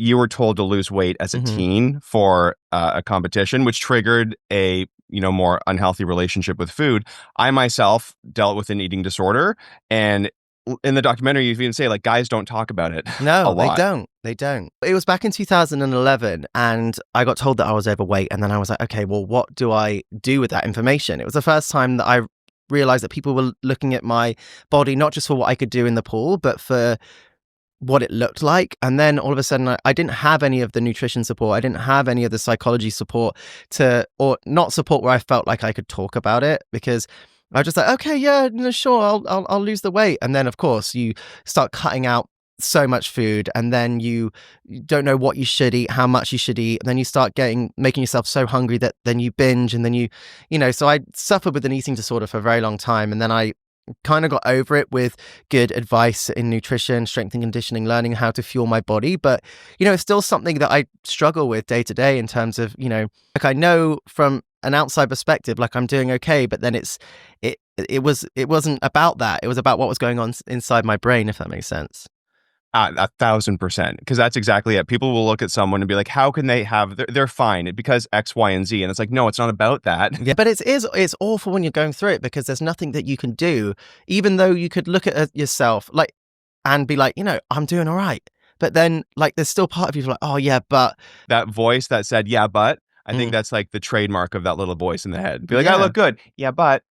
you were told to lose weight as a teen for a competition, which triggered a more unhealthy relationship with food. I myself dealt with an eating disorder, and in the documentary, you even say like guys don't talk about it. No, a lot. They don't. It was back in 2011, and I got told that I was overweight, and then I was like, okay, well, what do I do with that information? It was the first time that I realized that people were looking at my body not just for what I could do in the pool, but for what it looked like. And then all of a sudden I didn't have any of the nutrition support. I didn't have any of the psychology support or not support where I felt like I could talk about it, because I was just like, okay, yeah, no, sure, I'll lose the weight. And then of course you start cutting out so much food, and then you don't know what you should eat, how much you should eat, and then you start making yourself so hungry that then you binge, and then so I suffered with an eating disorder for a very long time, and then I kind of got over it with good advice in nutrition, strength and conditioning, learning how to fuel my body. But, it's still something that I struggle with day to day in terms of, like I know from an outside perspective, like I'm doing okay, but then it wasn't about that. It was about what was going on inside my brain, if that makes sense. 1,000%, because that's exactly it. People will look at someone and be like, how can they they're fine because X, Y, and Z. And it's like, no, it's not about that. Yeah, but it's awful when you're going through it, because there's nothing that you can do, even though you could look at yourself like and be like, I'm doing all right. But then like there's still part of you like, oh yeah, but that voice that said, yeah, but I think that's like the trademark of that little voice in the head. Be like, I look good. Yeah, but